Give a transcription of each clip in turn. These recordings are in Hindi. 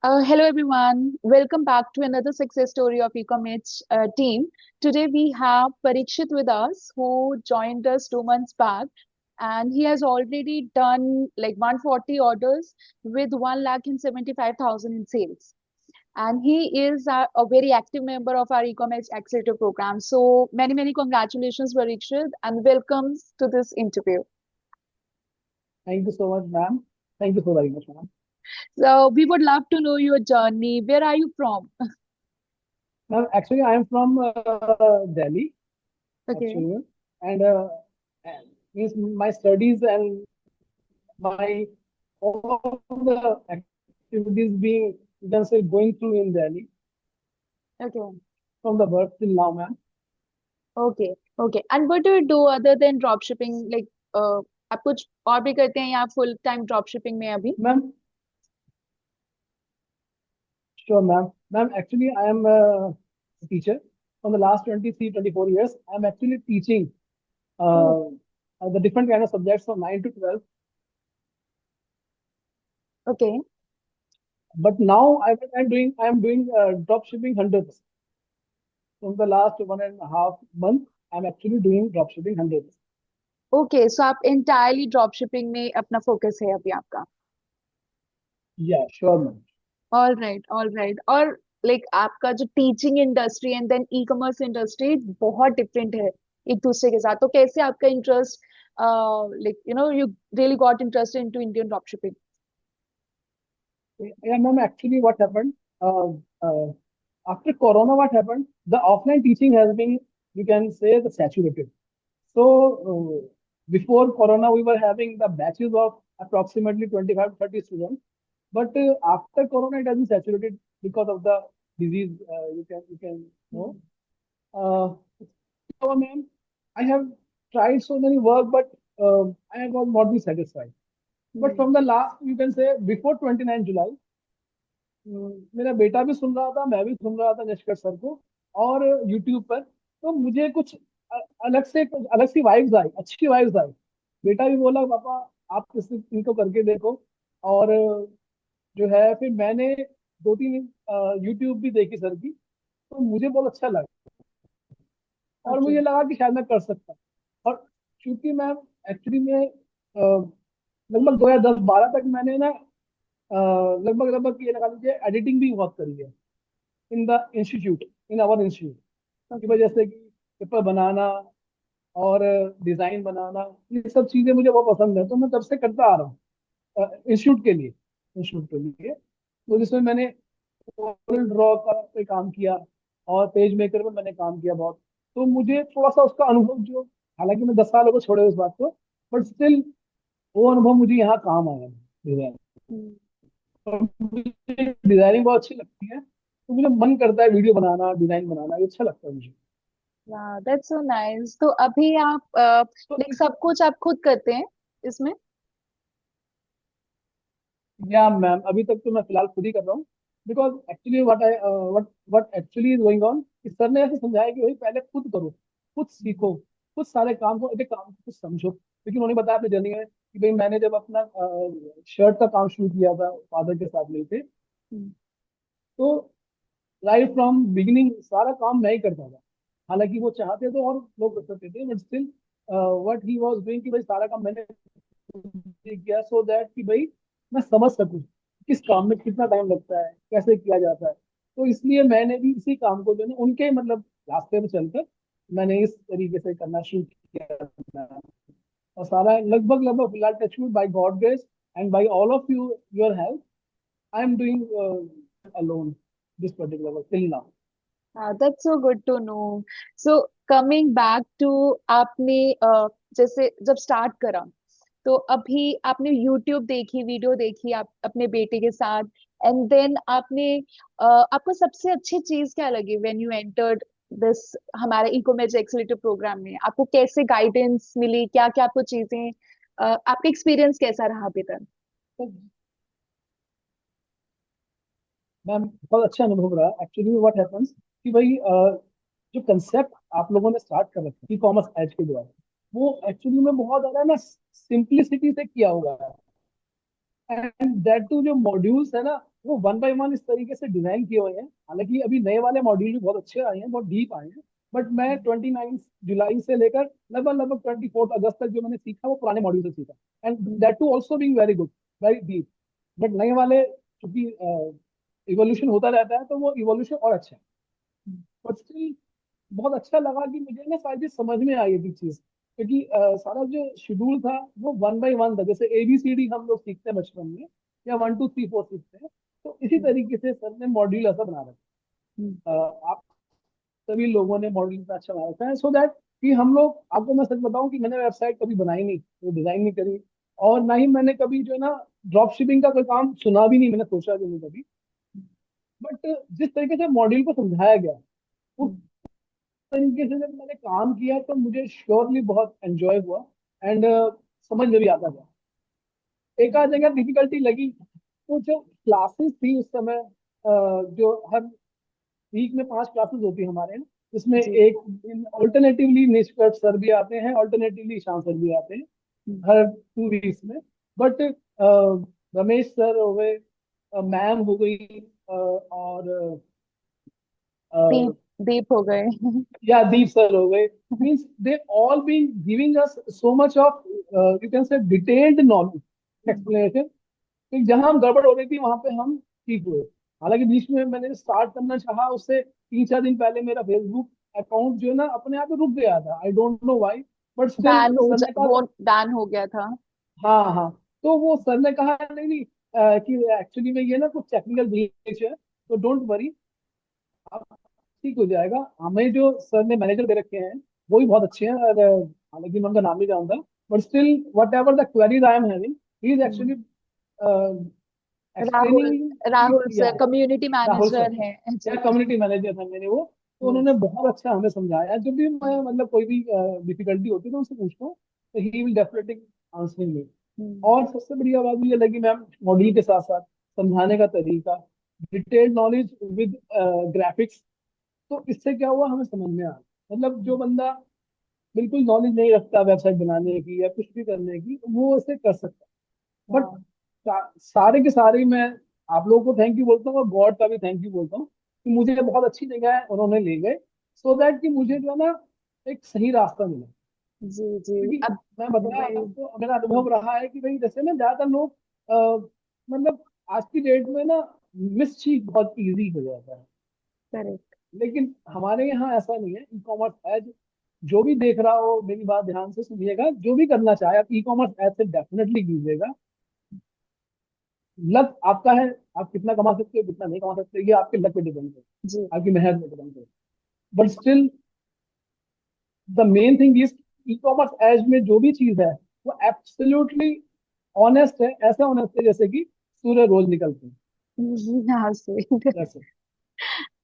Hello everyone, welcome back to another success story of Ecomage team. Today we have Parikshit with us who joined us 2 months back, and he has already done like 140 orders with 1,75,000 in sales. And he is a very active member of our Ecomage Accelerator program. So many congratulations Parikshit and welcome to this interview. Thank you so much, ma'am. Thank you so very much, ma'am. So we would love to know your journey. Where are you from? Ma'am, actually, I am from Delhi, Okay. actually, and and means my studies and my all the activities being, you can say, going through in Delhi Okay. from the birth till now, ma'am. Okay okay and what do you do other than drop shipping like आप कुछ और भी करते हैं या फुल टाइम ड्रॉप शिपिंग में अभी? Ma'am, sure, ma'am. Ma'am, actually, I am a teacher. From the last 23, 24 years, I am actually teaching uh, the different kind of subjects from 9 to 12. Okay But now I am doing drop shipping hundreds. From the last 1.5 month, I'm actually doing drop shipping hundreds. Okay so आप इंटायरली ड्रॉप शिपिंग में अपना फोकस है अभी आपका? Yeah, sure, ma'am. All right और लाइक आपका जो teaching industry and then e commerce industry बहुत डिफरेंट है एक दूसरे के साथ, तो कैसे आपका interest like you really got interest into Indian drop shipping? Yeah, ma'am. Actually, what happened uh, uh, after Corona? What happened? The offline teaching has been, you can say, the saturated. So before Corona, we were having the batches of approximately 25 to 30 students. But after Corona, it has been saturated because of the disease. You can know. Uh, so, ma'am, I have tried so many work, but I have not been satisfied. But from the last, you can say, before 29 July, मेरा बेटा भी सुन रहा था, मैं भी सुन रहा था यशकर सर को और यूट्यूब पर। तो मुझे कुछ अलग सी वाइब्स आई, अच्छी वाइब्स आई। बेटा भी बोला पापा आप इनको करके देखो। और जो है फिर मैंने 2-3 यूट्यूब भी देखी सर की, तो मुझे बहुत अच्छा लगा और ओके मुझे लगा कि शायद मैं कर सकता हूँ। और क्योंकि मैं एक्चुअली में लगभग 2010-12 तक मैंने ना लगभग लगभग ये लगा लीजिए एडिटिंग भी बहुत करी है in the institute, in our institute. की ओके वजह से कि पेपर बनाना और डिजाइन बनाना, ये सब चीजें मुझे बहुत पसंद है, तो मैं तब से करता आ रहा हूँ इंस्टीट्यूट के लिए। तो जिसमें मैंने ड्रॉ का पे काम किया और पेज मेकर में मैंने काम किया बहुत। तो मुझे थोड़ा सा उसका अनुभव जो, हालांकि मैं 10 सालों को छोड़े उस बात को, बट स्टिल वो अनुभव मुझे यहाँ काम आया डिजाइन। और मुझे डिजाइनिंग बहुत अच्छी लगती है, तो मुझे मन करता है वीडियो बनाना, डिजाइन बनाना, ये अच्छा लगता है मुझे। That's so nice. तो अभी आप तो लाइक सब कुछ आप खुद करते हैं इसमें? या मैम, अभी तक तो मैं फिलहाल खुद ही कर रहा हूँ। Because actually what actually is going on, इस सर ने ऐसे समझाया कि भाई पहले खुद करो, खुद सीखो, खुद सारे काम को, एक एक काम को खुद समझो। क्योंकि उन्होंने बताया अपनी जर्नी में कि भाई मैंने जब अपना शर्ट का काम शुरू किया था फादर के साथ मिलकर, हम्म, तो राइट फ्रॉम बिगिनिंग सारा काम मैं ही करता था। हालांकि वो चाहते तो और लोग कर सकते थे, but still what he was doing कि भाई सारा काम मैंने किया, सो दैट कि भाई मैं समझ सकूं किस काम में कितना टाइम लगता है, कैसे किया जाता है। तो इसलिए मैंने भी इसी काम को जो है ना उनके मतलब रास्ते में चलकर मैंने इस तरीके से करना शुरू किया। और सारा लगभग लगभग फिलहाल टच में by God grace and by all of you your help, I am doing alone this particular work till now. That's so good to know. So coming back to आपने जैसे जब स्टार्ट करा तो अभी आपने यूट्यूब देखी, वीडियो देखी आप अपने बेटे के साथ, एंड देन आपने आपको सबसे अच्छी चीज क्या लगी व्हेन यू एंटर्ड दिस हमारे इकोमेज एक्सेलेरेटर प्रोग्राम में? आपको कैसे गाइडेंस मिली, क्या क्या आपको चीजें आपका एक्सपीरियंस कैसा रहा अभी तक? तो मैम बहुत अच्छा अनुभव रहा। एक्चुअली व्हाट हैपेंस कि भाई जो कंसेप्ट आप लोगों ने स्टार्ट कर रखा है ई कॉमर्स एज के द्वारा, वो एक्चुअली में बहुत ज्यादा ना सिंप्लिसिटी से किया हुआ है। एंड दैट टू जो मॉड्यूल्स है ना, वो 1 by 1 इस तरीके से डिजाइन किए हुए हैं। हालांकि अभी नए वाले मॉड्यूल भी बहुत अच्छे आए हैं, बहुत डीप आए हैं। बट मैं 29 जुलाई से लेकर लगभग लगभग 24 अगस्त तक जो मैंने सीखा वो पुराने मॉड्यूल से सीखा, and that too also being very good, very deep. But नए वाले चूंकि इवोल्यूशन होता रहता है तो वो इवोल्यूशन और अच्छा है। बट स्टिल बहुत अच्छा लगा कि मुझे ना सारी चीज समझ में आई थी चीज, क्योंकि सारा जो शेड्यूल था वो 1 by 1 था। जैसे ABCD हम लोग सीखते हैं बचपन में, या 1 2 3 4 सीखते हैं, तो इसी तरीके से सर ने मॉड्यूल ऐसा बना रखा है। आप सभी लोगों ने मॉड्यूल इतना अच्छा बना रखा है, सो दैट कि हम लोग, आपको मैं सच बताऊं कि मैंने वेबसाइट कभी बनाई नहीं, वो डिजाइन नहीं करी, और ना ही मैंने कभी जो है ना ड्रॉप शिपिंग का कोई काम सुना भी नहीं, मैंने सोचा भी नहीं कभी। बट जिस तरीके से मॉड्यूल को समझाया गया, उस तरीके से जब मैंने काम किया तो मुझे श्योरली बहुत एंजॉय हुआ, एंड समझ में भी आता गया। एक आध जगह डिफिकल्टी लगी, तो जो क्लासेस थी उस समय, जो हर वीक में 5 क्लासेस होती है हमारे यहाँ, जिसमें जी। एक ऑल्टरनेटिवली निष्कर्ष सर भी आते हैं, ऑल्टरनेटिवली ईशान सर भी आते हैं हर 2 वीक्स में। बट रमेश सर हो गए, मैम हो गई, और दीप दीप हो गए। या दीप सर हो गए, means they all been giving us so much of, you can say detailed knowledge explanation, कि जहां हम गड़बड़ हो रही थी वहां पे हम ठीक हुए। हालांकि बीच में मैंने स्टार्ट करना चाहा, उससे 3 4 दिन पहले मेरा फेसबुक अकाउंट जो है ना अपने आप ही रुक गया था, I don't know why. But still sir ने कहा, वो बैन हो गया था। हाँ हाँ, तो वो सर ने कहा नहीं नहीं, कि एक्चुअली में ये ना कुछ टेक्निकल ग्लिच है, तो डोंट वरी, अब ठीक हो जाएगा। हमें जो सर ने मैनेजर दे रखे हैं वो भी बहुत अच्छे हैं, और हालांकि मैं उनका नाम नहीं जानता, but still whatever the queries I am having, he is actually Rahul explaining. Rahul या sir community Rahul manager sir, हैं या जी। कम्युनिटी मैनेजर था मेरे वो, तो उन्होंने बहुत अच्छा हमें समझाया। जब भी मैं मतलब कोई भी डिफिकल्टी होती है तो उनसे पूछता हूँ, तो ही विल डेफिनेटली आंसरिंग मी। और सबसे बढ़िया बात ये लगी मैम, मॉडल के साथ साथ समझाने का तरीका, डिटेल्ड नॉलेज विद ग्राफिक्स। तो इससे क्या हुआ, हमें समझ में आया। मतलब जो बंदा बिल्कुल नॉलेज नहीं रखता वेबसाइट बनाने की या कुछ भी करने की, वो इसे कर सकता है। बट सारे के सारे मैं आप लोगों को थैंक यू बोलता हूँ, और गॉड का भी थैंक यू बोलता हूँ कि मुझे बहुत अच्छी जगह उन्होंने ले गए, सो दैट कि मुझे जो है ना एक सही रास्ता मिला। जी जी। क्योंकि अब मैं बताया वही। आपको, मेरा अनुभव रहा है कि भाई जैसे ना ज्यादातर लोग मतलब आज की डेट में ना मिसचीफ बहुत इजी हो जाता है, करेक्ट। लेकिन हमारे यहाँ ऐसा नहीं है। ई कॉमर्स एज, जो भी देख रहा हो मेरी बात ध्यान से सुनिएगा, जो भी करना चाहे आप ई कॉमर्स एज से डेफिनेटली कीजिएगा। लक आपका है, आप कितना कमा सकते हो कितना नहीं कमा सकते, ये आपके लक पे डिपेंड है, जी आपकी मेहनत पे डिपेंड है। But still the main thing is, e commerce age में जो भी चीज है वो एब्सोल्युटली ऑनेस्ट है, ऐसा ऑनेस्ट है जैसे कि सूर्य रोज निकलते हैं। यहाँ से। जैसे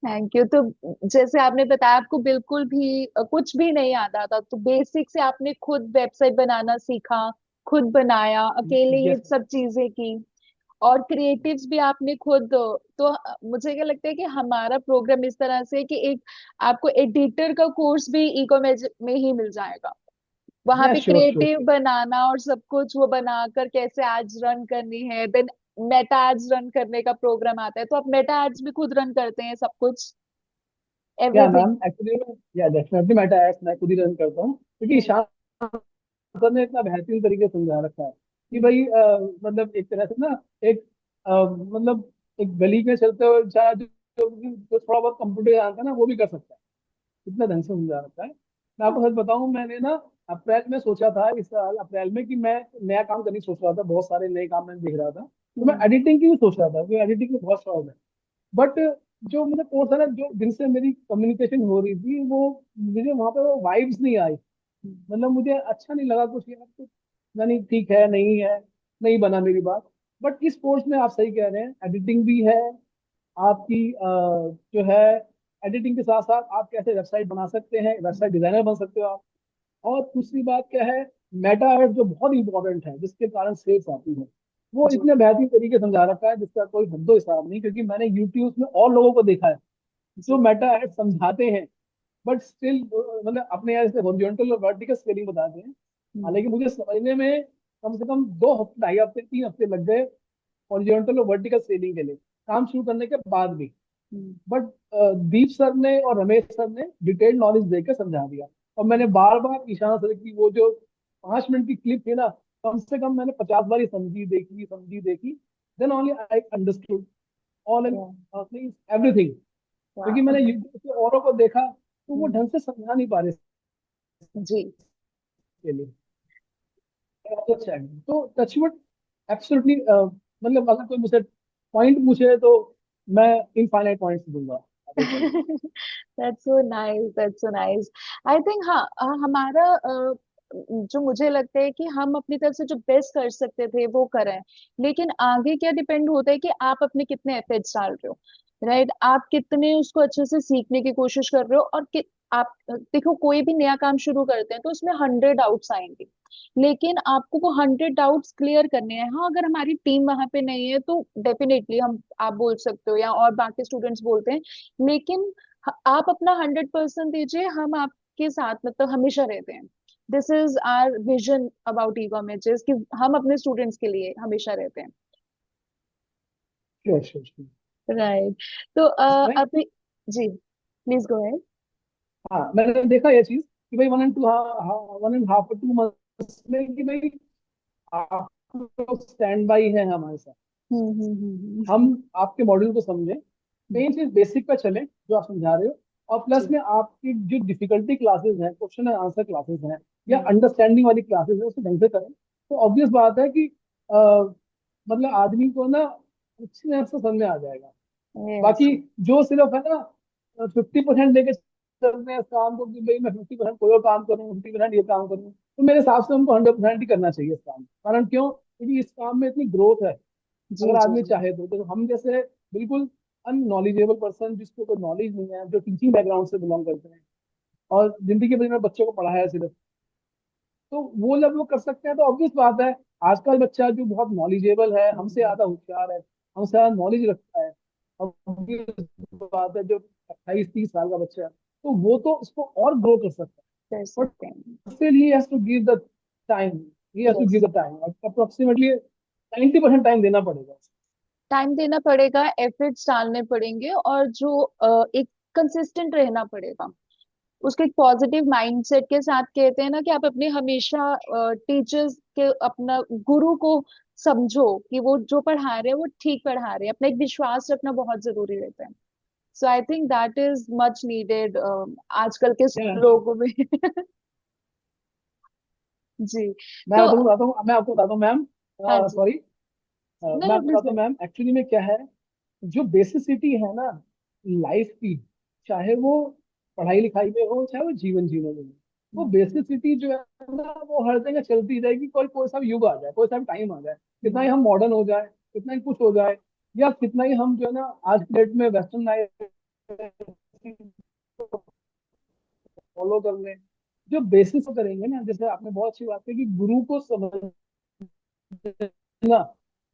थैंक यू। तो जैसे आपने बताया आपको बिल्कुल भी कुछ भी नहीं आता था, तो बेसिक से आपने खुद वेबसाइट बनाना सीखा, खुद बनाया, अकेले ये यस। सब चीजें की, और क्रिएटिव्स भी आपने खुद। तो मुझे क्या लगता है कि हमारा प्रोग्राम इस तरह से है कि एक आपको एडिटर का कोर्स भी ई कॉमर्स में ही मिल जाएगा। वहां पे yes, sure sure creative sure. बनाना और सब कुछ वो बनाकर कैसे एड्स रन करनी है, देन मेटा एड्स रन करने का प्रोग्राम आता है, तो आप मेटा एड्स भी खुद रन करते हैं सब कुछ, या एवरीथिंग। मैम एक्चुअली, या डेफिनेटली मैं टायर्स मैं खुद ही रन करता हूँ, क्योंकि ईशान सर ने इतना बेहतरीन तरीके से समझा रखा है कि भाई मतलब एक तरह से ना एक मतलब एक गली में चलते हुए चाहे जो थोड़ा बहुत कंप्यूटर जानता है ना वो भी कर सकता है, इतना ढंग से समझा रखा है। मैं आपको सच बताऊं, मैंने ना अप्रैल में सोचा था, इस साल अप्रैल में, कि मैं नया काम करने की सोच रहा था, बहुत सारे नए काम मैंने देख रहा था, तो मैं एडिटिंग की भी सोच रहा था, क्योंकि एडिटिंग में बहुत शौक है। बट जो मुझे कोर्स है ना, जो जिनसे मेरी कम्युनिकेशन हो रही थी, वो मुझे वहां पे वो वाइब्स नहीं आई। मतलब मुझे अच्छा नहीं लगा कुछ, यार कुछ नहीं, ठीक है नहीं है, नहीं बना मेरी बात। बट इस कोर्स में आप सही कह रहे हैं, एडिटिंग भी है आपकी, जो है एडिटिंग के साथ साथ आप कैसे वेबसाइट बना सकते हैं, वेबसाइट डिजाइनर बन सकते हो आप। और दूसरी बात क्या है, मेटा एड जो बहुत इंपॉर्टेंट है, जिसके कारण सेल्स आती है, वो जी इतने बेहतरीन तरीके से समझा रखा है जिसका कोई हद्दो हिसाब नहीं। क्योंकि मैंने यूट्यूब में और लोगों को देखा है जो जी। मेटा एड समझाते हैं, बट स्टिल मतलब अपने यहाँ से हॉरिजॉन्टल और वर्टिकल स्केलिंग बताते हैं। हालांकि मुझे समझने में कम से कम 2 हफ्ते, 2.5 हफ्ते, 3 हफ्ते लग गए हॉरिजॉन्टल और वर्टिकल स्केलिंग के लिए। काम शुरू करने के बाद भी। हम्म, बट दीप सर ने और रमेश सर ने डिटेल्ड नॉलेज देकर समझा दिया। और मैंने बार बार ईशान सर की वो जो 5 मिनट की क्लिप थी ना, कम से कम मैंने 50 बार ही समझी देखी समझी देखी। Then only I understood all and yeah, everything. क्योंकि wow, मैंने यूट्यूब पे औरों को देखा तो वो हम्म, ढंग से समझा नहीं पा रहे जी। इसके लिए। अच्छा है तो टचवुड एब्सोल्युटली, मतलब अगर कोई मुझसे पॉइंट पूछे तो मैं इनफाइनाइट पॉइंट्स दूंगा आगे चल के। That's so nice, that's so nice. I think हाँ, हमारा जो मुझे लगता है कि हम अपनी तरफ से जो बेस्ट कर सकते थे वो करें। लेकिन आगे क्या डिपेंड होता है कि आप अपने कितने एफर्ट्स डाल रहे हो, राइट? आप कितने उसको अच्छे से सीखने की कोशिश कर रहे हो, और आप देखो, कोई भी नया काम शुरू करते हैं तो उसमें 100 डाउट्स आएंगे, लेकिन आपको वो 100 डाउट्स क्लियर करने हैं। हाँ, अगर हमारी टीम वहां पे नहीं है तो डेफिनेटली हम, आप बोल सकते हो या और बाकी स्टूडेंट्स बोलते हैं, लेकिन आप अपना 100% दीजिए, हम आपके साथ मतलब हमेशा रहते हैं। This is our vision about e commerce, कि हम अपने स्टूडेंट्स के लिए हमेशा रहते हैं। Sure sure sure. राइट। तो नहीं, अभी, जी, प्लीज गो अहेड। हाँ मैंने देखा ये चीज कि भाई 1.5 2 मंथ्स में कि भाई आप लोग स्टैंड बाई है हमारे साथ। हम आपके मॉड्यूल को समझें, मेन चीज बेसिक पे चले जो आप समझा रहे हो, और प्लस जी। में आपकी जो डिफिकल्टी क्लासेस हैं, क्वेश्चन एंड आंसर क्लासेस हैं, या हम्म, अंडरस्टैंडिंग वाली क्लासेस है, उसको ढंग से करें। तो ऑब्वियस बात है कि मतलब आदमी को ना अच्छी तरह से समझ में आ जाएगा। यस। बाकी जो सिर्फ है ना 50% लेके चलते हैं इस काम को कि भाई मैं 50% कोई और काम करूँ, 50% ये काम करूँ, तो मेरे हिसाब से उनको 100% ही करना चाहिए इस काम। कारण क्यों? क्योंकि इस काम में इतनी ग्रोथ है। जी अगर जी आदमी जी। चाहे तो हम जैसे बिल्कुल अननॉलेजेबल पर्सन, जिसको कोई नॉलेज नहीं है, जो टीचिंग बैकग्राउंड से बिलोंग करते हैं और जिंदगी भर में बच्चों को पढ़ाया है सिर्फ, तो वो जब वो कर सकते हैं तो ऑब्वियस बात है। आजकल बच्चा जो बहुत नॉलेजेबल है, हमसे ज्यादा होशियार है, हमसे ज्यादा नॉलेज रखता है, obvious बात है जो 28 30 साल का बच्चा है, तो वो तो उसको और ग्रो कर सकता कर है। सकते हैं। But still he has to give the time, he has to yes, give the time, approximately 90% time देना पड़ेगा। टाइम देना पड़ेगा, एफर्ट्स डालने पड़ेंगे, और जो एक कंसिस्टेंट रहना पड़ेगा, उसके एक पॉजिटिव माइंडसेट के साथ। कहते हैं ना कि आप अपने हमेशा टीचर्स के, अपना गुरु को समझो कि वो जो पढ़ा रहे हैं वो ठीक पढ़ा रहे हैं। अपना एक विश्वास रखना बहुत जरूरी रहता है। So I think that is much needed आजकल के Yeah. लोगों में। जी। तो मैं आपको बताता हूँ मैम, हाँ जी। सॉरी, नो मैं नो, आपको प्लीज बताता हूँ गो। मैम, एक्चुअली में क्या है, जो बेसिसिटी है ना लाइफ की, चाहे वो पढ़ाई लिखाई में हो चाहे वो जीवन जीने में हो, वो बेसिसिटी जो है ना वो हर जगह चलती रहेगी। कोई कोई सा भी युग आ जाए, कोई सा भी टाइम आ जाए, कितना ही हम मॉडर्न हो जाए, कितना ही कुछ हो जाए, या कितना ही हम जो है ना आज के डेट में वेस्टर्न फॉलो कर लें, जो बेसिस करेंगे ना, जैसे आपने बहुत अच्छी बात की कि गुरु को समझना,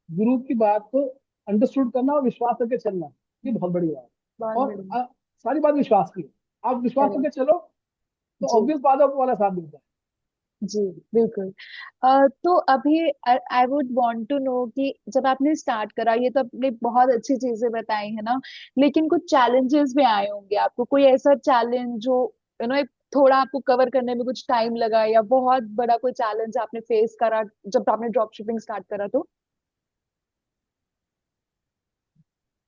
गुरु की बात को अंडरस्टूड करना और विश्वास करके चलना, ये बहुत बड़ी बात है। बहुत और बढ़िया। सारी बात विश्वास की है। आप विश्वास करेक्ट। करके चलो तो जी ऑब्वियस बात है आपको वाला साथ मिलता है। जी, बिल्कुल। तो अभी I would want to know कि जब आपने स्टार्ट करा, ये तो आपने बहुत अच्छी चीजें बताई है ना, लेकिन कुछ चैलेंजेस भी आए होंगे आपको। कोई ऐसा चैलेंज जो थोड़ा आपको कवर करने में कुछ टाइम लगा, या बहुत बड़ा कोई चैलेंज आपने फेस करा जब आपने ड्रॉप शिपिंग स्टार्ट करा तो?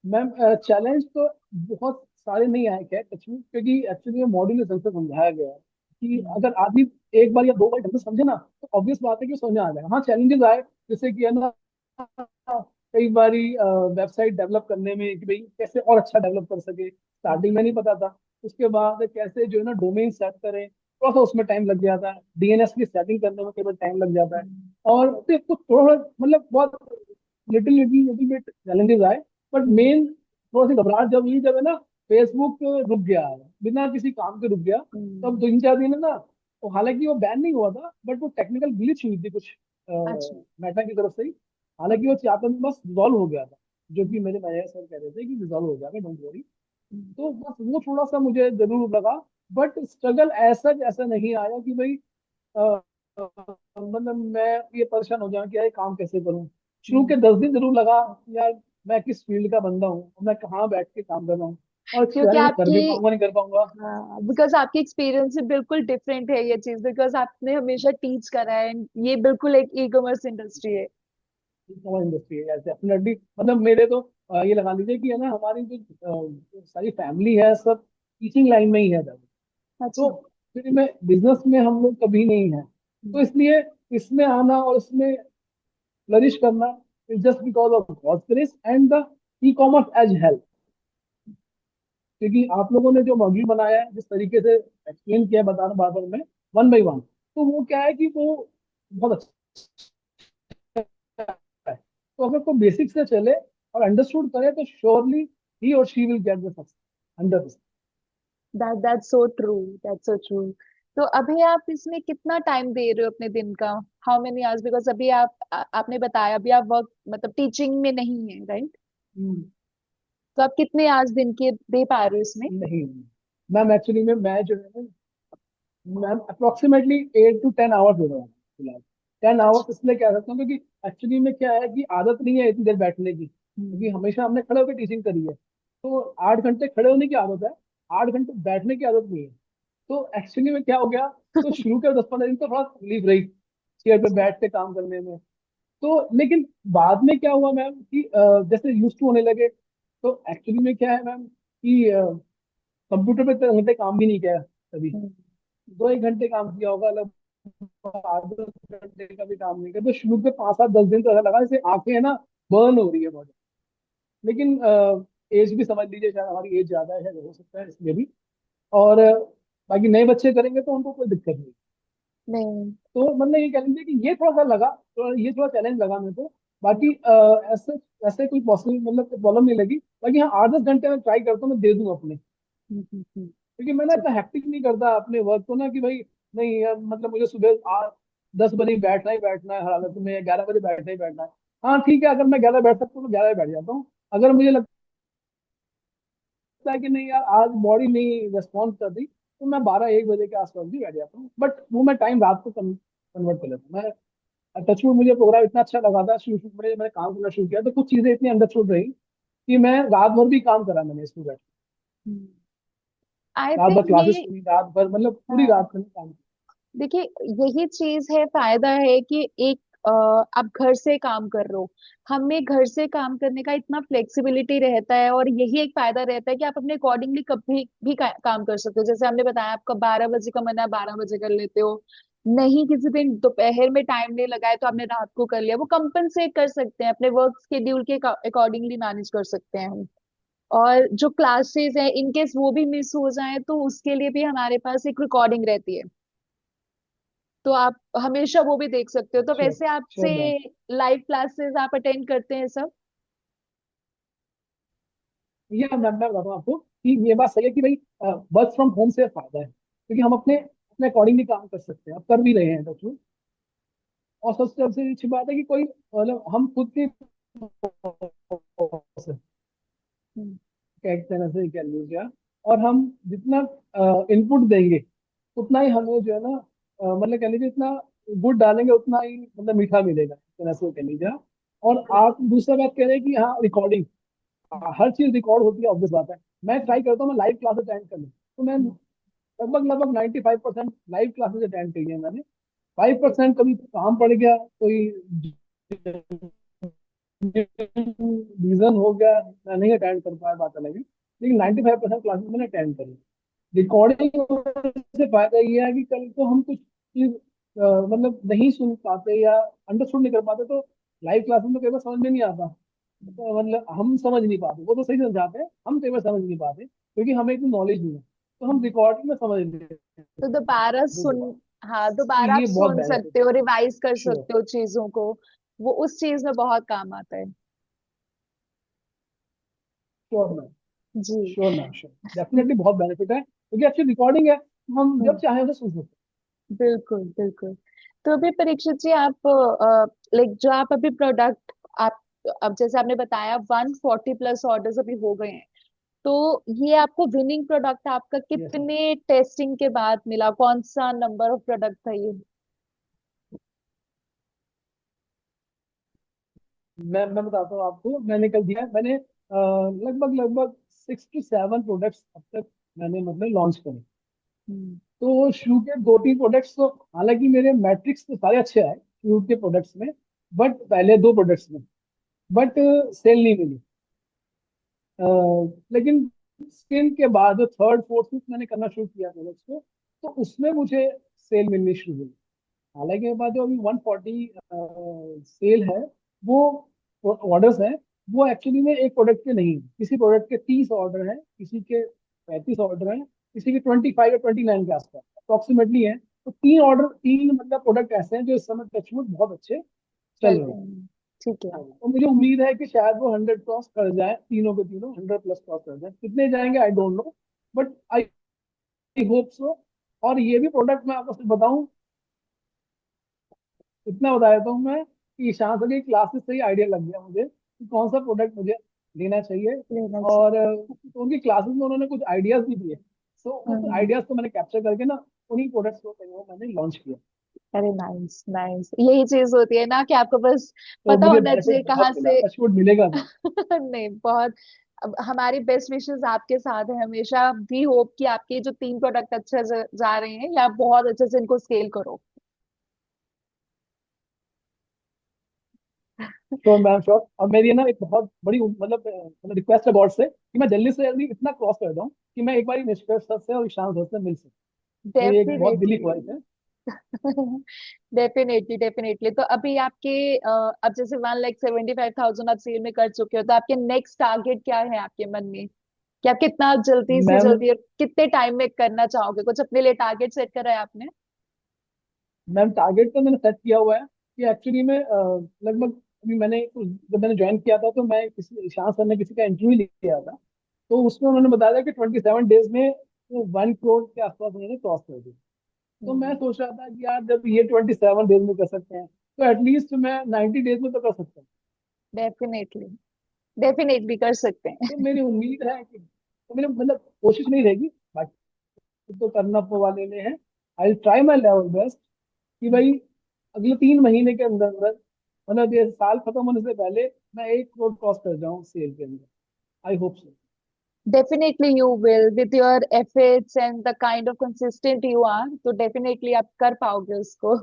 मैम चैलेंज तो बहुत सारे नहीं आए खैर एक्चुअली, क्योंकि एक्चुअली मॉड्यूल ढंग से समझाया गया है कि हम्म, अगर आदमी एक बार या दो बार ढंग से समझे ना तो ऑब्वियस बात है कि वो समझ में आ जाएगा। हाँ चैलेंजेस आए, जैसे कि है ना कई बारी वेबसाइट डेवलप करने में कि भाई कैसे और अच्छा डेवलप कर सके, स्टार्टिंग में नहीं पता था। उसके बाद कैसे जो है ना डोमेन सेट करें, थोड़ा सा उसमें टाइम लग जाता है, डीएनएस की सेटिंग करने में केवल टाइम लग जाता है। और फिर कुछ थोड़ा मतलब बहुत little little little bit challenges आए। बट मेन थोड़ा सी घबराहट जब हुई, जब है ना फेसबुक रुक गया है, बिना किसी काम के रुक गया, तब हम्म, 2 3 4 दिन है ना, तो हालांकि वो बैन नहीं हुआ था बट वो टेक्निकल ग्लिच हुई थी कुछ अच्छा। मेटा की तरफ से ही। हालांकि वो चाहता बस रिजॉल्व हो गया था, जो कि मेरे मैनेजर सर कह रहे थे कि रिजॉल्व हो जाएगा, डोंट वरी। तो बस वो थोड़ा सा मुझे जरूर लगा। बट स्ट्रगल ऐसा ऐसा नहीं आया कि भाई अ, मतलब मैं ये परेशान हो जाऊं कि यार ये काम कैसे करूं। शुरू के 10 दिन जरूर लगा यार, मैं किस फील्ड का बंदा हूँ, मैं कहाँ बैठ के काम कर रहा हूँ, और क्योंकि चाहे मैं कर भी आपकी, पाऊंगा नहीं कर पाऊंगा। हाँ, बिकॉज आपकी एक्सपीरियंस से बिल्कुल डिफरेंट है ये चीज, बिकॉज आपने हमेशा टीच करा है and ये बिल्कुल एक ई कॉमर्स इंडस्ट्री है। हमारी इंडस्ट्री है डेफिनेटली, मतलब मेरे तो ये लगा लीजिए कि है ना, हमारी जो सारी फैमिली है सब टीचिंग लाइन में ही है ज्यादा। तो अच्छा। फिर मैं बिजनेस में हम लोग कभी नहीं है, तो हम्म। इसलिए इसमें आना और इसमें फ्लरिश करना is just because of God's grace and the e commerce age help. क्योंकि आप लोगों ने जो मॉड्यूल बनाया है, जिस तरीके से एक्सप्लेन किया है, बताना बार बार में, वन बाई वन, तो वो क्या है कि वो बहुत अच्छा है। तो अगर कोई बेसिक से चले और अंडरस्टूड करे तो श्योरली ही और she will get the success 100%। That's so true, that's so true. तो अभी आप इसमें कितना टाइम दे रहे हो अपने दिन का? How many hours? बिकॉज अभी आपने बताया अभी आप वर्क मतलब टीचिंग में नहीं है, राइट? तो आप कितने आवर्स दिन के दे पा रहे हो इसमें? नहीं मैम, एक्चुअली में मैं जो है ना मैम अप्रोक्सीमेटली 8 to 10 आवर्स हो रहा है फिलहाल। 10 आवर्स अच्छा। इसलिए कह सकता हूँ क्योंकि एक्चुअली में क्या है कि आदत नहीं है इतनी देर बैठने की, क्योंकि हम्म। हमेशा हमने खड़े होकर टीचिंग करी है। तो 8 घंटे खड़े होने की आदत है, 8 घंटे बैठने की आदत नहीं है। तो एक्चुअली में क्या हो गया, तो शुरू के 10-15 दिन तो थोड़ा तकलीफ रही चेयर पे बैठ के काम करने में। तो लेकिन बाद में क्या हुआ मैम कि जैसे यूज टू होने लगे, तो एक्चुअली में क्या है मैम कि कंप्यूटर पे इतने घंटे काम भी नहीं किया कभी। हम्म। 2-1 घंटे काम किया होगा, लगभग 8-10 घंटे का भी काम नहीं किया। तो शुरू के 5-7-10 दिन तो ऐसा लगा जैसे आंखें है ना बर्न हो रही है बहुत। लेकिन एज भी समझ लीजिए, शायद हमारी एज ज्यादा है, शायद हो सकता है इसलिए भी। और बाकी नए बच्चे करेंगे तो उनको कोई दिक्कत नहीं। नहीं। तो मतलब ये कह लीजिए कि ये थोड़ा सा लगा, तो ये थोड़ा चैलेंज लगा मेरे को। बाकी ऐसे ऐसे कोई पॉसिबल मतलब प्रॉब्लम नहीं लगी। बाकी हाँ, 8-10 घंटे में ट्राई करता हूँ मैं दे दूँ अपने, हम्म। क्योंकि मैं ना इतना हैक्टिक नहीं करता अपने वर्क को ना कि भाई नहीं यार, मतलब मुझे सुबह 10 बजे बैठना ही बैठना है, हर हालत में 11 बजे बैठना ही बैठना है। हाँ ठीक है, अगर मैं 11 बैठ सकता हूँ तो 11 बैठ जाता हूँ। अगर मुझे लगता है कि नहीं यार आज बॉडी नहीं रेस्पॉन्स कर रही, तो मैं 12-1 बजे के आसपास भी बैठ जाता हूँ, बट वो मैं टाइम रात को कन्वर्ट कर लेता हूँ मैं। टचवुड मुझे प्रोग्राम इतना अच्छा लगा था, शुरू शुरू में मैंने काम करना शुरू किया तो कुछ चीजें इतनी अंडरस्टूड रही कि मैं रात भर भी काम करा मैंने इसमें बैठ के। आई रात भर थिंक क्लासेस ये, सुनी, रात भर मतलब पूरी हाँ, रात मैंने काम देखिए यही चीज है, फायदा है कि एक आप घर से काम कर रहे हो। हमें घर से काम करने का इतना फ्लेक्सिबिलिटी रहता है, और यही एक फायदा रहता है कि आप अपने अकॉर्डिंगली कभी भी काम कर सकते हो। जैसे हमने बताया आपका 12 बजे का मन है, 12 बजे कर लेते हो। नहीं, किसी दिन दोपहर में टाइम नहीं लगा है तो आपने रात को कर लिया, वो कंपनसेट कर सकते हैं, अपने वर्क शेड्यूल के अकॉर्डिंगली मैनेज कर सकते हैं हम। और जो क्लासेस है, इनकेस वो भी मिस हो जाए तो उसके लिए भी हमारे पास एक रिकॉर्डिंग रहती है, तो आप हमेशा वो भी देख सकते हो। तो श्योर वैसे आपसे श्योर मैम। लाइव क्लासेस आप अटेंड करते हैं सब? ये मैं बताता हूँ आपको कि ये बात सही है कि भाई वर्क फ्रॉम होम से फायदा है, क्योंकि हम अपने अपने अकॉर्डिंगली काम कर सकते हैं, अब कर भी रहे हैं डॉक्टर। और सबसे अच्छी बात है कि कोई मतलब हम खुद की boss है, हम्म। एक तरह से कह लीजिए। और हम जितना इनपुट देंगे उतना ही हमें जो है ना मतलब कह लीजिए इतना गुड़ डालेंगे उतना ही मतलब मीठा मिलेगा, इस तरह से कह लीजिए। और आप दूसरा बात कह रहे हैं कि हाँ रिकॉर्डिंग, हर चीज रिकॉर्ड होती है, ऑब्वियस बात है। मैं ट्राई करता हूँ मैं लाइव क्लास अटेंड कर लूँ, तो मैं लगभग लगभग 95% लाइव क्लासेस अटेंड की है मैंने। 5% कभी काम पड़ गया, कोई रीजन हो गया, मैं नहीं अटेंड कर पाया, बात अलग है। लेकिन 95% क्लासेस मैंने अटेंड करी। रिकॉर्डिंग से फायदा ये है कि कल को हम कुछ चीज मतलब नहीं सुन पाते या अंडरस्टूड नहीं कर पाते, तो लाइव क्लास में तो कई बार समझ में नहीं आता। तो मतलब हम समझ नहीं पाते, वो तो सही समझाते हैं, हम कई बार समझ नहीं पाते क्योंकि हमें इतनी नॉलेज नहीं है, तो हम रिकॉर्डिंग में समझ लेते हैं तो दोबारा वो सुन, दोबारा। हाँ, तो दोबारा आप ये बहुत सुन बेनिफिट सकते है। हो, रिवाइज कर श्योर सकते हो चीजों को। वो उस चीज में बहुत काम आता है। श्योर मैम, जी। श्योर मैम श्योर, डेफिनेटली बहुत बेनिफिट है क्योंकि अच्छी रिकॉर्डिंग है, तो हम जब हम्म। चाहें उसे सुन सकते बिल्कुल बिल्कुल। तो अभी परीक्षित जी, आप लाइक जो आप अभी प्रोडक्ट, आप अब जैसे आपने बताया 140+ ऑर्डर्स अभी हो गए हैं, तो ये आपको विनिंग प्रोडक्ट आपका हैं। Yes ma'am. कितने टेस्टिंग के बाद मिला? कौन सा नंबर ऑफ प्रोडक्ट था ये? मैं बताता हूँ आपको, मैंने कल दिया, मैंने लगभग लगभग 6 to 7 प्रोडक्ट्स अब तक मैंने मतलब लॉन्च करे। हम्म। तो शू के 2-3 प्रोडक्ट्स तो, हालांकि मेरे मैट्रिक्स तो सारे अच्छे आए शू के प्रोडक्ट्स में, बट पहले 2 प्रोडक्ट्स में, बट सेल नहीं मिली। अ, लेकिन स्किन के बाद थर्ड फोर्थ फिफ्थ मैंने करना शुरू किया प्रोडक्ट्स को, तो उसमें मुझे सेल मिलनी शुरू हुई। हालांकि मेरे पास जो अभी 140 सेल है, वो ऑर्डर्स हैं, वो एक्चुअली में एक प्रोडक्ट के नहीं हैं। किसी प्रोडक्ट के 30 ऑर्डर हैं, किसी के 35 ऑर्डर हैं, किसी के 25 या 29 के आसपास अप्रोक्सीमेटली हैं। तो 3 ऑर्डर, 3 मतलब प्रोडक्ट ऐसे हैं जो इस समय टचवुड बहुत अच्छे चल चल रहे रहे हैं। हैं। ठीक है। हाँ, तो मुझे उम्मीद है कि शायद वो 100 क्रॉस कर जाए, तीनों के तीनों 100 प्लस क्रॉस कर जाए। कितने जाएंगे I don't know, but I hope सो। और ये भी प्रोडक्ट मैं आपको सिर्फ बताऊं, इतना बता देता हूँ मैं, कि ईशान सर की क्लासेस से ही आइडिया लग गया मुझे कि कौन सा प्रोडक्ट मुझे लेना चाहिए। लेना और चाहिए। तो उनकी क्लासेस में उन्होंने कुछ आइडियाज भी दिए, तो उस हम्म। आइडियाज को मैंने कैप्चर करके ना, उन्हीं प्रोडक्ट्स को कहीं वो मैंने लॉन्च किया। अरे नाइस नाइस, यही चीज होती है ना कि आपको बस तो पता मुझे होना चाहिए बेनिफिट कहाँ बहुत मिला, से। टचवुड मिलेगा भी। नहीं, बहुत। अब हमारी बेस्ट विशेस आपके साथ है हमेशा। भी होप कि आपके जो 3 प्रोडक्ट अच्छे जा रहे हैं, या आप बहुत अच्छे से इनको स्केल करो। Sure ma'am, sure. और मेरी ना एक बहुत बड़ी रिक्वेस्ट है गॉड से कि मैं जल्दी से जल्दी इतना क्रॉस कर जाऊं कि मैं एक बार निष्कर्ष सर से और ईशान सर से मिल सकूं। मेरी एक बहुत दिली डेफिनेटली। ख्वाहिश है। Definitely definitely. तो अभी आपके अब जैसे 1,75,000 आप सेल में कर चुके हो, तो आपके नेक्स्ट टारगेट क्या है आपके मन में, कि आप कितना जल्दी से मैम, जल्दी और कितने टाइम में करना चाहोगे? कुछ अपने लिए टारगेट सेट करा है आपने? मैम टारगेट तो मैंने सेट किया हुआ है कि एक्चुअली में लगभग, अभी जब मैंने ज्वाइन किया था तो मैं किसी ईशान सर ने किसी का इंटरव्यू लिया था, तो उसमें उन्होंने बताया था कि 27 डेज में वो 1 करोड़ के आसपास उन्होंने क्रॉस कर दिया। तो मैं हम्म। सोच रहा था कि यार जब ये 27 डेज में कर सकते हैं, तो एटलीस्ट मैं 90 डेज में तो कर सकता हूँ। डेफिनेटली डेफिनेटली कर सकते हैं। तो मेरी उम्मीद है कि, तो मेरे मतलब कोशिश नहीं रहेगी, बाकी तो करना तो वाले ने है। I try my level best कि भाई अगले 3 महीने के अंदर अंदर, मतलब ये साल खत्म होने से पहले, मैं 1 करोड़ क्रॉस कर जाऊं सेल के अंदर। I hope so. Definitely you will, with your efforts and the kind of consistent you are, तो डेफिनेटली आप कर पाओगे उसको।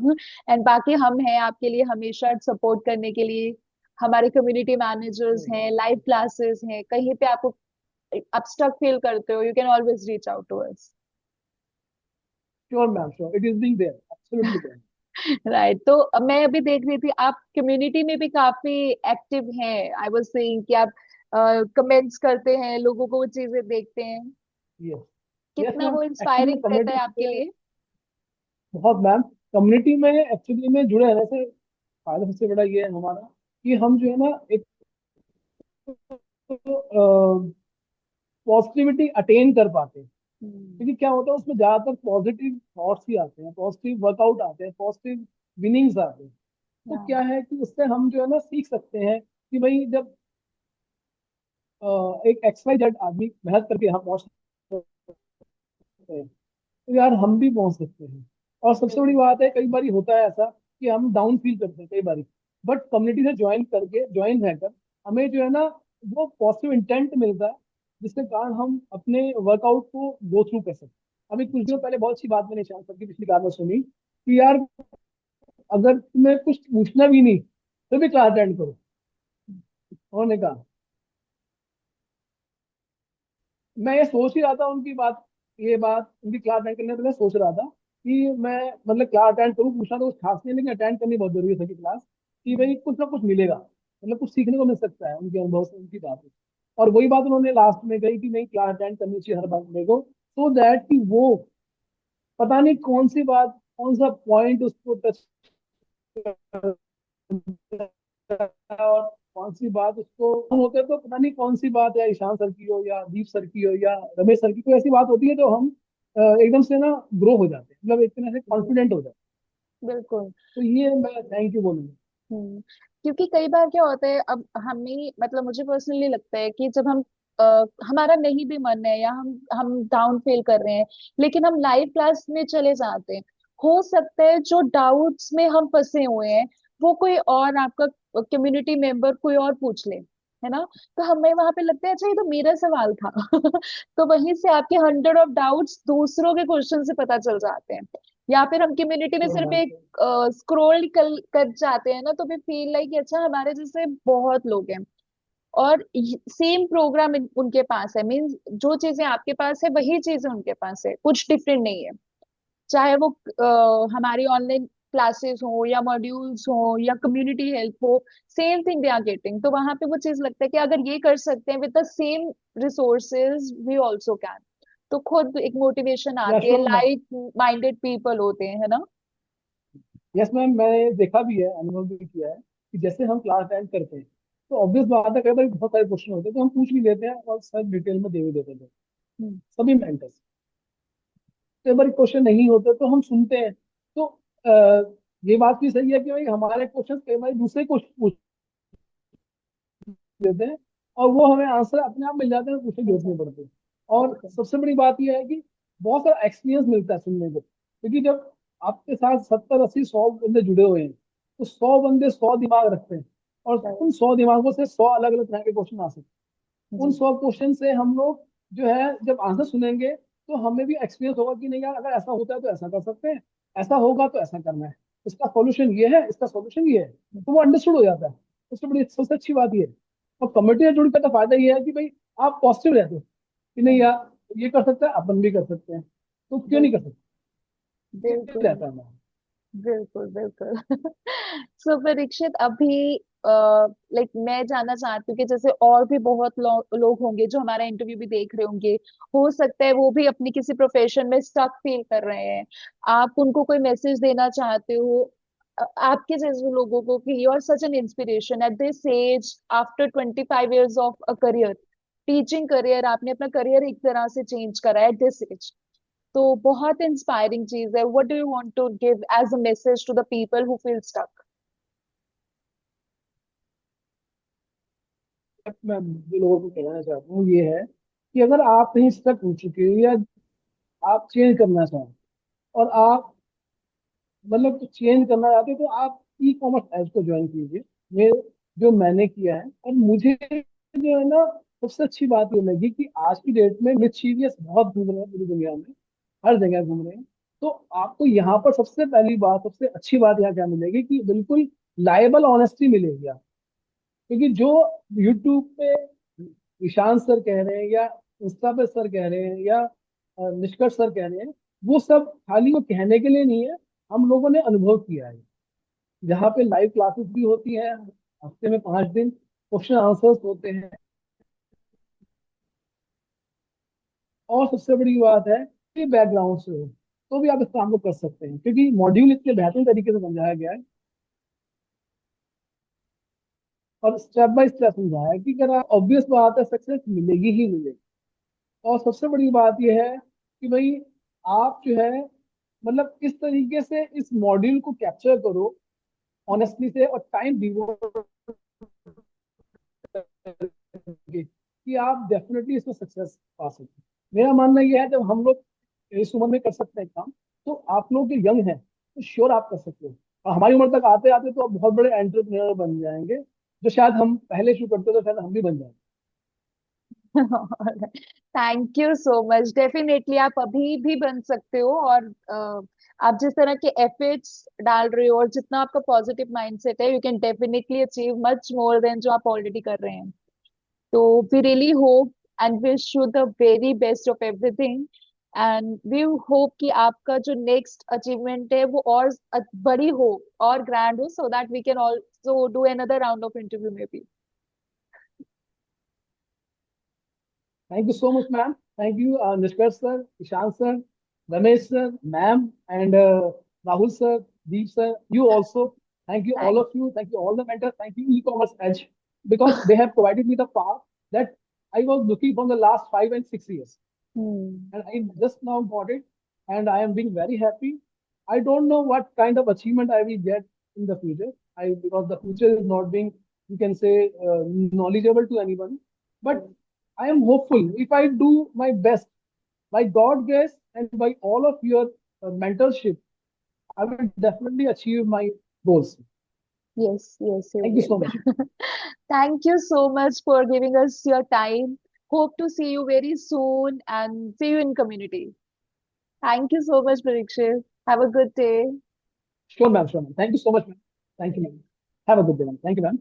एंड बाकी हम हैं आपके लिए हमेशा सपोर्ट करने के लिए। हमारे कम्युनिटी मैनेजर्स हैं, लाइव क्लासेस हैं, कहीं पे आपको आप स्टक फील करते हो, you can always reach out to us. Sure ma'am, sure, it is being there, absolutely there. Right. तो अब मैं अभी देख रही थी आप कम्युनिटी में भी काफी एक्टिव हैं। आई वाज सेइंग कि आप कमेंट्स करते हैं, लोगों को वो चीजें देखते हैं। यस, यस कितना मैम। वो एक्चुअली में इंस्पायरिंग रहता है कम्युनिटी आपके से लिए? बहुत मैम, कम्युनिटी में एक्चुअली में जुड़े रहने से फायदा सबसे बड़ा ये है हमारा, कि हम जो है ना एक पॉजिटिविटी अटेन कर पाते हैं। हम्म। क्योंकि क्या होता है उसमें ज्यादातर पॉजिटिव थॉट्स ही आते हैं, पॉजिटिव वर्कआउट आते हैं, पॉजिटिव विनिंग्स आते हैं। तो क्या है कि उससे हम जो है ना सीख सकते हैं कि भाई जब एक XYZ आदमी मेहनत करके यहाँ पहुंच सकते हैं, तो यार हम भी पहुंच सकते हैं। और सबसे बड़ी बात है, कई बार होता है ऐसा कि हम डाउन फील करते हैं कई बार, बट कम्युनिटी से ज्वाइन रहकर हमें जो है ना वो पॉजिटिव इंटेंट मिलता है, जिसके कारण हम अपने वर्कआउट को गो थ्रू कर सकते हैं। अभी कुछ दिनों पहले बहुत अच्छी बात मैंने शाम सर की पिछली क्लास में सुनी कि यार अगर तुम्हें कुछ पूछना भी नहीं तो भी क्लास अटेंड करो। उन्होंने कहा, मैं ये सोच ही रहा था उनकी बात, ये बात उनकी क्लास अटेंड करने से पहले सोच रहा था कि मैं मतलब क्लास अटेंड करूँ, पूछना तो कुछ खास नहीं है, लेकिन अटेंड करनी बहुत जरूरी है सर की क्लास, कि भाई कुछ ना कुछ मिलेगा, मतलब कुछ सीखने को मिल सकता है उनके अनुभव से, उनकी बात से। और वही बात उन्होंने लास्ट में कही कि नहीं, क्लास अटेंड करनी चाहिए हर बंदे को, सो दैट कि वो पता नहीं कौन सी बात, कौन सा पॉइंट उसको टच और कौन सी बात उसको होते, तो पता नहीं कौन सी बात, या ईशान सर की हो या दीप सर की हो या रमेश सर की, कोई ऐसी बात होती है जो हम एकदम से ना ग्रो हो जाते हैं, मतलब एक तरह से कॉन्फिडेंट हो जाते हैं। बिल्कुल। तो ये मैं थैंक यू बोलूंगा। क्योंकि कई बार क्या होता है, अब हमें मतलब मुझे पर्सनली लगता है कि जब हम हमारा नहीं भी मन है, या हम डाउन फील कर रहे हैं, लेकिन हम लाइव क्लास में चले जाते हैं, हो सकता है जो डाउट्स में हम फंसे हुए हैं वो कोई और आपका कम्युनिटी मेंबर कोई और पूछ ले, है ना, तो हमें वहां पे लगता है अच्छा ये तो मेरा सवाल था। तो वहीं से आपके 100 ऑफ डाउट्स दूसरों के क्वेश्चन से पता चल जाते हैं। या फिर हम कम्युनिटी में तो सिर्फ मैम, एक स्क्रॉल कर जाते हैं ना, तो भी फील लाइक अच्छा हमारे जैसे बहुत लोग हैं, और सेम प्रोग्राम उनके पास है, मीन्स जो चीजें आपके पास है वही चीजें उनके पास है, कुछ डिफरेंट नहीं है। चाहे वो हमारी ऑनलाइन क्लासेस हो या मॉड्यूल्स हो या कम्युनिटी हेल्प हो, same thing they are getting. तो वहां पे वो चीज लगता है कि अगर ये कर सकते हैं with the same resources we also can, तो खुद एक मोटिवेशन या आती है, sure ma'am, like minded people होते हैं, है ना। यस मैम, मैंने देखा भी है, अनुभव भी किया है कि जैसे हम क्लास अटेंड करते हैं तो ऑब्वियस बात है, कई बार बहुत सारे क्वेश्चन होते हैं तो हम पूछ भी लेते हैं और सब डिटेल में दे भी देते हैं हम्म। सभी मेंटर्स। कई बार क्वेश्चन नहीं होते तो हम सुनते हैं, तो ये बात भी सही है कि भाई हमारे क्वेश्चन कई बार दूसरे क्वेश्चन पूछ लेते हैं और वो हमें आंसर अपने आप मिल जाते हैं, पूछने की जरूरत नहीं पड़ती। और बिल्कुल। सबसे बड़ी बात यह है कि बहुत सारा एक्सपीरियंस मिलता है सुनने को, क्योंकि जब आपके साथ 70 80 100 बंदे जुड़े हुए हैं तो 100 बंदे 100 दिमाग रखते हैं, और Right. उन 100 दिमागों से 100 अलग अलग तरह के क्वेश्चन आ सकते हैं। उन जी। 100 क्वेश्चन से हम लोग जो है जब आंसर सुनेंगे तो हमें भी एक्सपीरियंस होगा कि नहीं यार, अगर ऐसा होता है तो ऐसा कर सकते हैं, ऐसा होगा तो ऐसा करना है, इसका सॉल्यूशन ये है, इसका सॉल्यूशन ये है, तो वो अंडरस्टूड हो जाता है। उससे बड़ी सबसे अच्छी बात ये है। और कम्युनिटी से जुड़ का फायदा ये है कि भाई आप पॉजिटिव रहते हो कि नहीं यार, ये कर सकते हैं, अपन भी कर सकते हैं, तो क्यों नहीं कर बिल्कुल। सकते, ये बिल्कुल। रहता है हमारा। बिल्कुल बिल्कुल। सो परीक्षित, अभी लाइक मैं जानना चाहती हूँ कि जैसे और भी बहुत लोग होंगे जो हमारा इंटरव्यू भी देख रहे होंगे, हो सकता है वो भी अपनी किसी प्रोफेशन में स्टक फील कर रहे हैं, आप उनको कोई मैसेज देना चाहते हो, आपके जैसे लोगों को कि you are such an inspiration at this age after 25 years of a career, teaching career, आपने अपना करियर एक तरह से चेंज करा एट दिस एज, तो बहुत इंस्पायरिंग चीज है। What do you want to give as a message to the people who feel stuck? मैं जो लोगों को कहना चाहता हूँ ये है कि अगर आप कहीं स्टक हो चुके हो या आप चेंज करना चाहें और आप मतलब चेंज करना चाहते हो तो आप ई कॉमर्स एज को ज्वाइन कीजिए। ये जो मैंने किया है, और मुझे जो है ना सबसे अच्छी बात ये लगी कि आज की डेट में मिसचीवियस बहुत घूम रहे हैं पूरी दुनिया में, हर जगह घूम रहे हैं। तो आपको यहाँ पर सबसे पहली बात, सबसे अच्छी बात यहाँ क्या मिलेगी कि बिल्कुल लाइबल ऑनेस्टी मिलेगी आप। क्योंकि जो यूट्यूब पे ईशान सर कह रहे हैं या इंस्टा पे सर कह रहे हैं या निष्कर्ष सर कह रहे हैं, वो सब खाली वो कहने के लिए नहीं है, हम लोगों ने अनुभव किया है। जहाँ पे लाइव क्लासेस भी होती हैं, हफ्ते में 5 दिन क्वेश्चन आंसर्स होते हैं। और सबसे बड़ी बात है कि बैकग्राउंड से हो तो भी आप इस काम को कर सकते हैं, क्योंकि मॉड्यूल इतने बेहतरीन तरीके से समझाया गया है और स्टेप बाय स्टेप समझाया है कि अगर आप, ऑब्वियस बात है, सक्सेस मिलेगी ही मिलेगी। और सबसे बड़ी बात यह है कि भाई आप जो है मतलब इस तरीके से इस मॉड्यूल को कैप्चर करो ऑनेस्टली से, और टाइम डिवोट करके, कि आप डेफिनेटली इसमें सक्सेस पा सकते हैं। मेरा मानना यह है जब हम लोग इस उम्र में कर सकते हैं काम, तो आप लोग जो यंग हैं तो श्योर आप कर सकते हो। और हमारी उम्र तक आते आते तो आप बहुत बड़े एंटरप्रेन्योर बन जाएंगे, जो शायद हम पहले शुरू करते तो शायद हम भी बन जाएंगे। Thank you so much. Definitely आप अभी भी बन सकते हो, और आप जिस तरह के एफर्ट्स डाल रहे हो और जितना आपका पॉजिटिव माइंडसेट है, you can definitely achieve much more than जो आप ऑलरेडी कर रहे हैं। तो we really hope and wish you the very best of everything, and we hope कि आपका जो नेक्स्ट अचीवमेंट है वो और बड़ी हो और ग्रैंड हो, so that we can also do another round of interview maybe. Thank you so much, ma'am. Thank you, Nishkar sir, Ishan sir, Ramesh sir, ma'am, and Rahul sir, Deep sir. You also. Thank you, all thank of you. Thank you, all the mentors. Thank you, e-commerce edge, because they have provided me the path that I was looking for the last 5 and 6 years, hmm. and I just now got it, and I am being very happy. I don't know what kind of achievement I will get in the future. I Because the future is not being, you can say, knowledgeable to anyone, but I am hopeful if I do my best by God grace and by all of your mentorship, I will definitely achieve my goals. Yes, yes, you Thank you so much. will. Thank you so much for giving us your time. Hope to see you very soon and see you in community. Thank you so much, Parikshit. Have a good day. Sure, ma'am. Sure, ma'am. Thank you so much, ma'am. Thank you, ma'am. Have a good day, ma'am. Thank you, ma'am.